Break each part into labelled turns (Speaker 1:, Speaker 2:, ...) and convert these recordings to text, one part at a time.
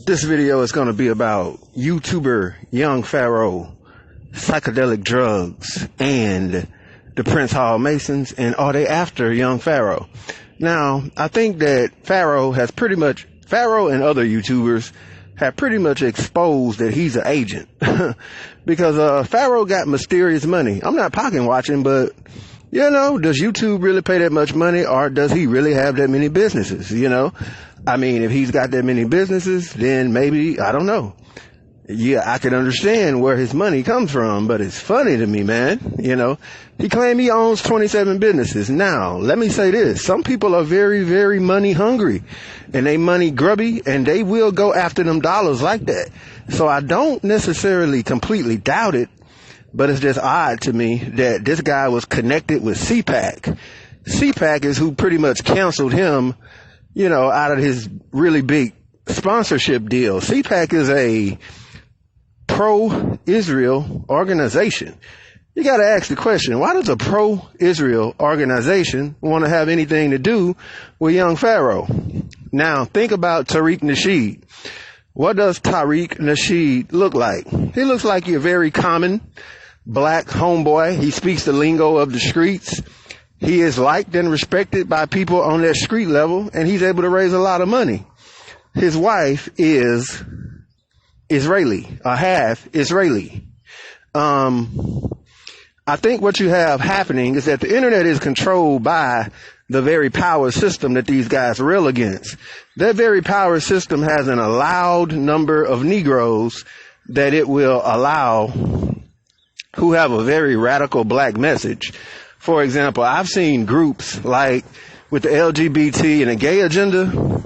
Speaker 1: This video is going to be about YouTuber Young Pharaoh, psychedelic drugs, and the Prince Hall Masons, and are they after Young Pharaoh? Now, I think that Pharaoh and other YouTubers have pretty much exposed that he's an agent. Because Pharaoh got mysterious money. I'm not pocket watching, but does YouTube really pay that much money, or does he really have that many businesses? I mean, if he's got that many businesses, then maybe, I don't know. Yeah, I can understand where his money comes from, but it's funny to me, man. He claimed he owns 27 businesses. Now, let me say this. Some people are very, very money hungry, and they money grubby, and they will go after them dollars like that. So I don't necessarily completely doubt it, but it's just odd to me that this guy was connected with CPAC. CPAC is who pretty much canceled him, out of his really big sponsorship deal. CPAC is a pro-Israel organization. You got to ask the question, why does a pro-Israel organization want to have anything to do with Young Pharaoh? Now, think about Tariq Nasheed. What does Tariq Nasheed look like? He looks like your very common black homeboy. He speaks the lingo of the streets. He is liked and respected by people on that street level, and he's able to raise a lot of money. His wife is Israeli, a half Israeli. I think what you have happening is that the internet is controlled by the very power system that these guys rail against. That very power system has an allowed number of Negroes that it will allow who have a very radical black message. For example, I've seen groups like with the LGBT and the gay agenda.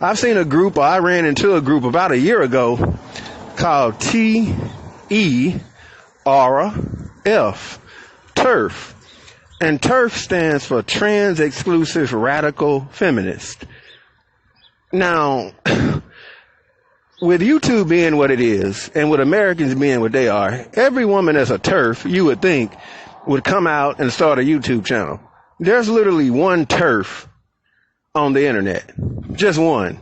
Speaker 1: I ran into a group about a year ago called TERF, TERF. And TERF stands for Trans Exclusive Radical Feminist. Now, with YouTube being what it is, and with Americans being what they are, every woman that's a TERF, you would think, would come out and start a YouTube channel. There's literally one TERF on the internet. Just one.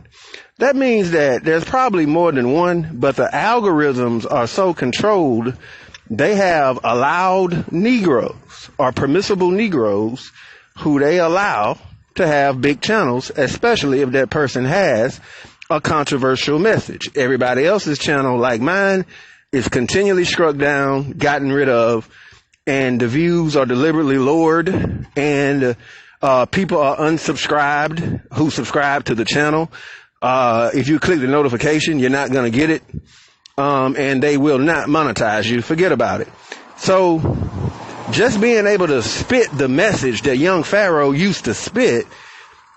Speaker 1: That means that there's probably more than one, but the algorithms are so controlled, they have allowed Negroes or permissible Negroes who they allow to have big channels, especially if that person has a controversial message. Everybody else's channel, like mine, is continually struck down, gotten rid of, and the views are deliberately lowered, and people are unsubscribed who subscribe to the channel. If you click the notification, you're not going to get it, and they will not monetize you. Forget about it. So just being able to spit the message that Young Pharaoh used to spit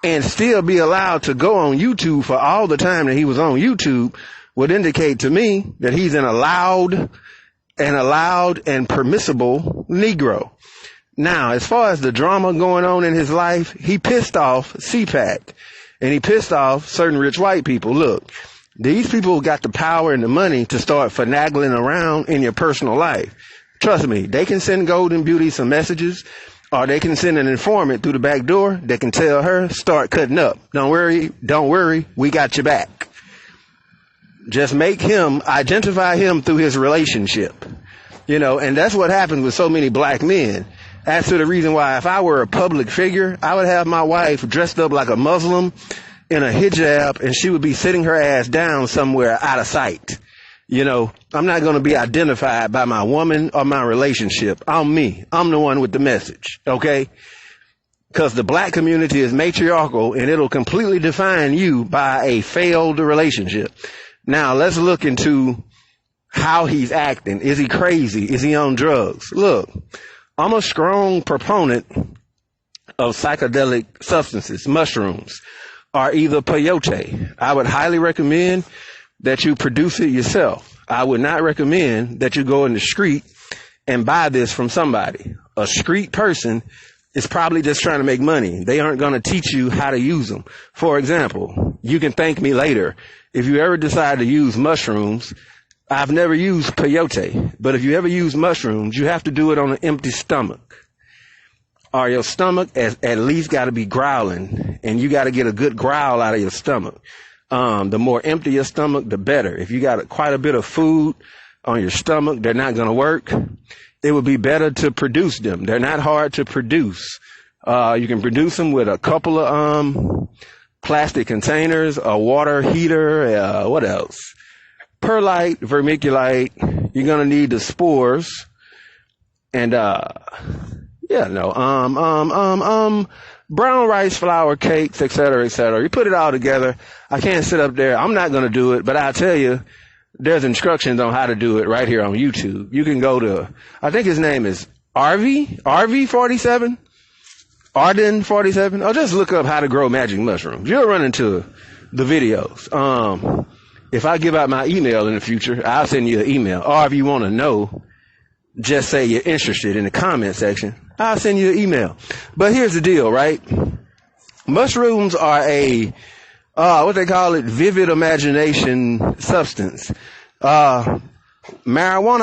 Speaker 1: and still be allowed to go on YouTube for all the time that he was on YouTube would indicate to me that he's an allowed and permissible Negro. Now, as far as the drama going on in his life, he pissed off CPAC, and he pissed off certain rich white people. Look, these people got the power and the money to start finagling around in your personal life. Trust me, they can send Golden Beauty some messages, or they can send an informant through the back door that can tell her, start cutting up. Don't worry, we got your back. Just identify him through his relationship. And that's what happens with so many black men. As to the reason why, if I were a public figure, I would have my wife dressed up like a Muslim in a hijab, and she would be sitting her ass down somewhere out of sight. I'm not going to be identified by my woman or my relationship. I'm me. I'm the one with the message. Okay? Because the black community is matriarchal, and it'll completely define you by a failed relationship. Now, let's look into how he's acting. Is he crazy? Is he on drugs? Look, I'm a strong proponent of psychedelic substances, mushrooms, or either peyote. I would highly recommend that you produce it yourself. I would not recommend that you go in the street and buy this from somebody. A street person is probably just trying to make money. They aren't going to teach you how to use them. For example, you can thank me later. If you ever decide to use mushrooms, I've never used peyote, but if you ever use mushrooms, you have to do it on an empty stomach. Or your stomach at least got to be growling, and you got to get a good growl out of your stomach. The more empty your stomach, the better. If you got quite a bit of food on your stomach, they're not going to work. It would be better to produce them. They're not hard to produce. You can produce them with a couple of plastic containers, a water heater, what else? Perlite, vermiculite. You're going to need the spores. And brown rice flour cakes, et cetera, et cetera. You put it all together. I can't sit up there. I'm not going to do it, but I'll tell you, there's instructions on how to do it right here on YouTube. You can go to, I think his name is RV47, Arden 47. Or just look up how to grow magic mushrooms. You'll run into the videos. If I give out my email in the future, I'll send you an email. Or if you want to know, just say you're interested in the comment section. I'll send you an email. But here's the deal, right? Mushrooms are what they call it, vivid imagination substance. Marijuana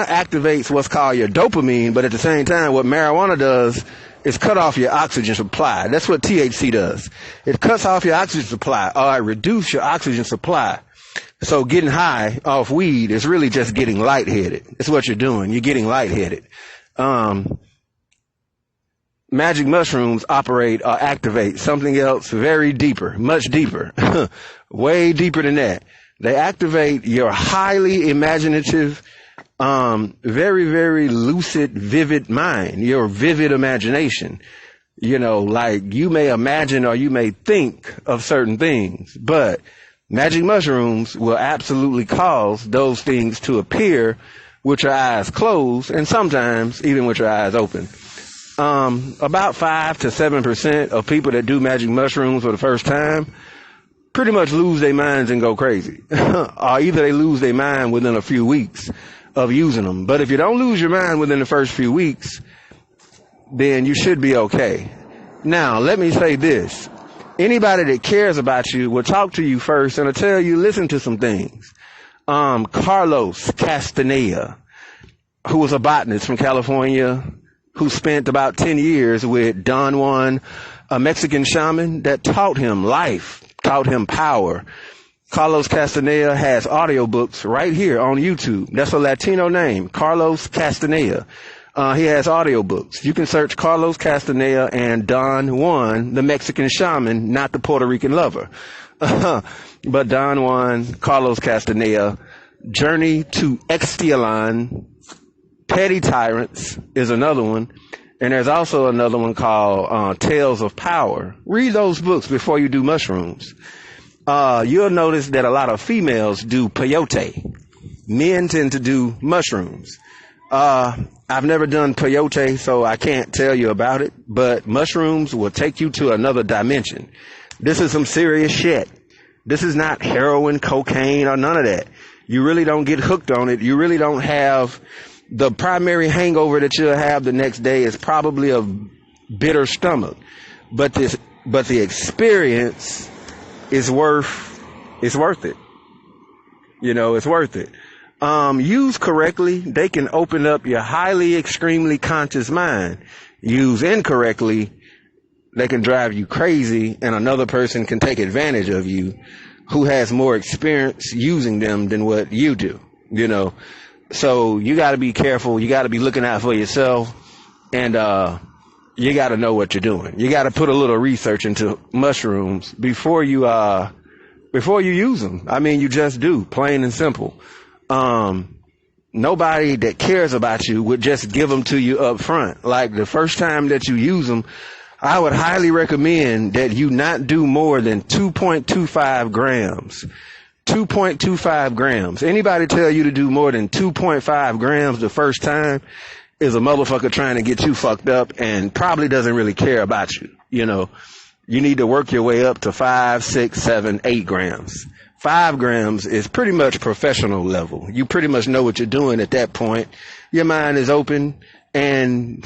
Speaker 1: activates what's called your dopamine, but at the same time, what marijuana does is cut off your oxygen supply. That's what THC does. It cuts off your oxygen supply, or it reduces your oxygen supply. So getting high off weed is really just getting lightheaded. It's what you're doing. You're getting lightheaded. Magic mushrooms operate or activate something else very deeper, much deeper, way deeper than that. They activate your highly imaginative, very, very lucid, vivid mind, your vivid imagination. You know, like you may imagine or you may think of certain things, but magic mushrooms will absolutely cause those things to appear with your eyes closed and sometimes even with your eyes open. About 5 to 7% of people that do magic mushrooms for the first time pretty much lose their minds and go crazy. Or either they lose their mind within a few weeks of using them. But if you don't lose your mind within the first few weeks, then you should be okay. Now, let me say this. Anybody that cares about you will talk to you first and will tell you, listen to some things. Carlos Castaneda, who was a botanist from California, who spent about 10 years with Don Juan, a Mexican shaman that taught him life, taught him power. Carlos Castaneda has audiobooks right here on YouTube. That's a Latino name, Carlos Castaneda. He has audiobooks. You can search Carlos Castaneda and Don Juan, the Mexican shaman, not the Puerto Rican lover. But Don Juan, Carlos Castaneda, Journey to Extialan, Petty Tyrants is another one. And there's also another one called Tales of Power. Read those books before you do mushrooms. You'll notice that a lot of females do peyote. Men tend to do mushrooms. I've never done peyote, so I can't tell you about it, but mushrooms will take you to another dimension. This is some serious shit. This is not heroin, cocaine, or none of that. You really don't get hooked on it. You really don't have the primary hangover that you'll have the next day is probably a bitter stomach. But the experience is worth it. You know, it's worth it. Used correctly, they can open up your highly, extremely conscious mind. Used incorrectly, they can drive you crazy and another person can take advantage of you who has more experience using them than what you do, you know. So you got to be careful. You got to be looking out for yourself, and you got to know what you're doing. You got to put a little research into mushrooms before you use them. I mean, you just do, plain and simple. Nobody that cares about you would just give them to you up front. Like the first time that you use them, I would highly recommend that you not do more than 2.25 grams. 2.25 grams. Anybody tell you to do more than 2.5 grams the first time is a motherfucker trying to get you fucked up and probably doesn't really care about you. You know, you need to work your way up to 5, 6, 7, 8 grams. 5 grams is pretty much professional level. You pretty much know what you're doing at that point. Your mind is open and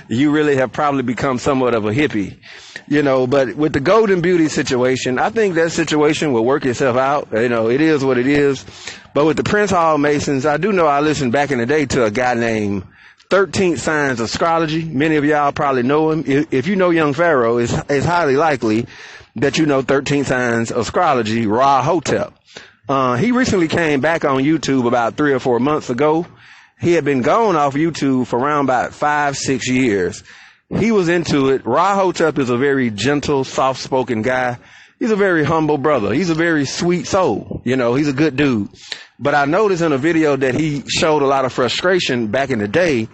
Speaker 1: you really have probably become somewhat of a hippie, you know. But with the Golden Beauty situation, I think that situation will work itself out. You know, it is what it is. But with the Prince Hall Masons, I do know I listened back in the day to a guy named 13th Signs Astrology. Many of y'all probably know him. If you know young Pharaoh, it's highly likely that you know 13 signs astrology, Ra Hotep. He recently came back on YouTube about 3 or 4 months ago. He had been gone off YouTube for around about 5-6 years. He was into it. Ra Hotep is a very gentle, soft-spoken guy. He's a very humble brother. He's a very sweet soul. You know, he's a good dude. But I noticed in a video that he showed a lot of frustration back in the day.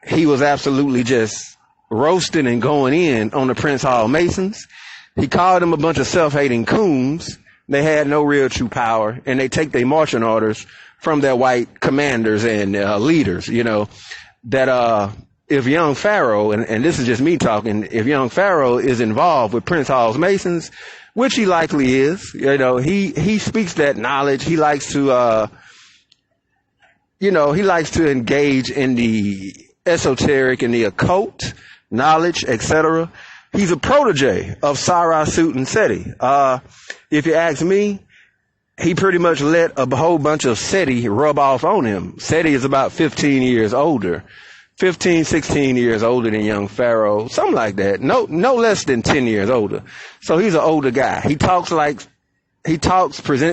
Speaker 1: He was absolutely just roasting and going in on the Prince Hall Masons. He called them a bunch of self-hating coons. They had no real true power, and they take their marching orders from their white commanders and leaders, you know, that if young Pharaoh, and this is just me talking, if young Pharaoh is involved with Prince Hall's Masons, which he likely is, you know, he speaks that knowledge. He likes to, he likes to engage in the esoteric and the occult knowledge, etc. He's a protege of Sarah Suit Seti. If you ask me, he pretty much let a whole bunch of Seti rub off on him. Seti is about 15 years older. 15, 16 years older than young Pharaoh, something like that. No less than 10 years older. So he's an older guy. He presents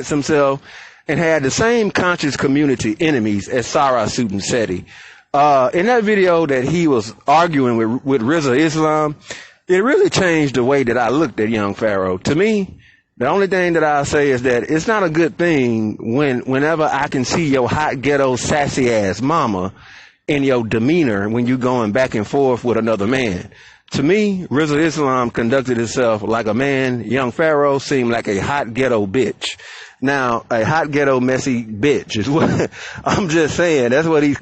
Speaker 1: himself, and had the same conscious community enemies as Sarah Suit Seti. In that video that he was arguing with Rizza Islam, it really changed the way that I looked at young Pharaoh. To me, the only thing that I'll say is that it's not a good thing whenever I can see your hot ghetto sassy ass mama in your demeanor when you going back and forth with another man. To me, Rizza Islam conducted himself like a man. Young Pharaoh seemed like a hot ghetto bitch. Now, a hot ghetto messy bitch is what I'm just saying. That's what he's,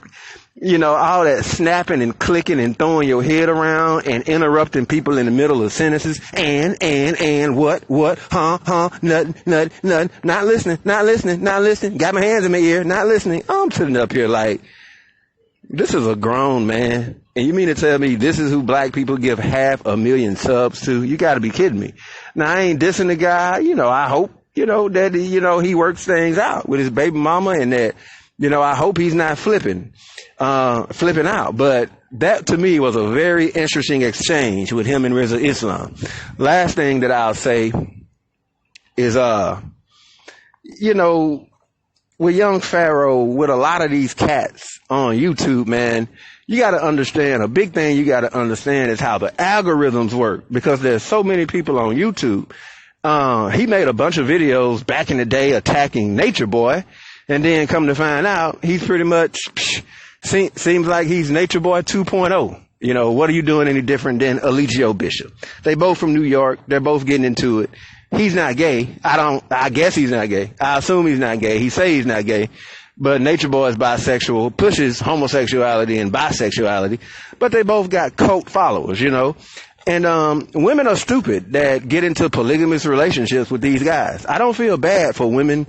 Speaker 1: all that snapping and clicking and throwing your head around and interrupting people in the middle of sentences. And what, huh, nothing, not listening, got my hands in my ear, not listening. I'm sitting up here like, this is a grown man. And you mean to tell me this is who black people give 500,000 subs to? You gotta be kidding me. Now, I ain't dissing the guy. I hope, that, he works things out with his baby mama, and that, I hope he's not flipping out. But that to me was a very interesting exchange with him and Rizza Islam. Last thing that I'll say is, with young Pharaoh, with a lot of these cats on YouTube, man, you got to understand, a big thing you got to understand is how the algorithms work, because there's so many people on YouTube. He made a bunch of videos back in the day attacking Nature Boy, and then come to find out, he's pretty much, seems like he's Nature Boy 2.0. What are you doing any different than Eligio Bishop? They both from New York. They're both getting into it. He's not gay. I guess he's not gay. I assume he's not gay. He say he's not gay. But Nature Boy is bisexual, pushes homosexuality and bisexuality. But they both got cult followers, And women are stupid that get into polygamous relationships with these guys. I don't feel bad for women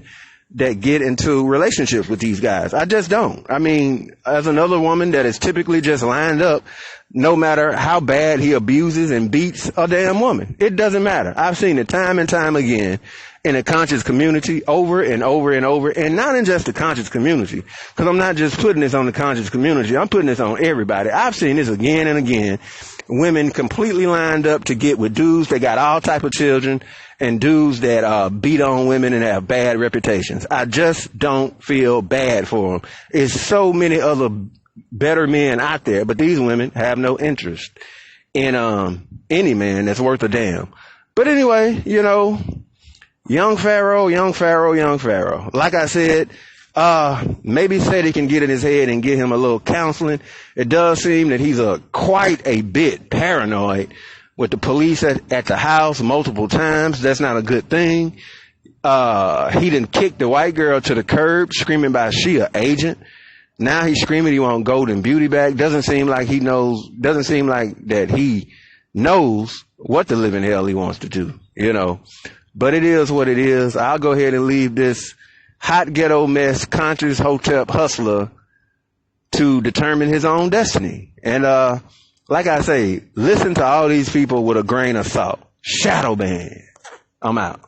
Speaker 1: that get into relationships with these guys. I just don't. I mean, as another woman that is typically just lined up, no matter how bad he abuses and beats a damn woman, it doesn't matter. I've seen it time and time again in the conscious community, over and over and over, and not in just the conscious community, because I'm not just putting this on the conscious community, I'm putting this on everybody. I've seen this again and again. Women completely lined up to get with dudes that got all type of children, and dudes that beat on women and have bad reputations. I just don't feel bad for them. There's so many other better men out there, but these women have no interest in any man that's worth a damn. But anyway, young Pharaoh. Like I said, maybe said he can get in his head and get him a little counseling. It does seem that he's quite a bit paranoid with the police at the house multiple times. That's not a good thing. He done kicked the white girl to the curb, screaming about she a agent. Now he's screaming he want Golden Beauty back. Doesn't seem like that he knows what the living hell he wants to do, But it is what it is. I'll go ahead and leave this hot ghetto mess, conscious Hotep hustler to determine his own destiny. And, like I say, listen to all these people with a grain of salt. Shadow ban. I'm out.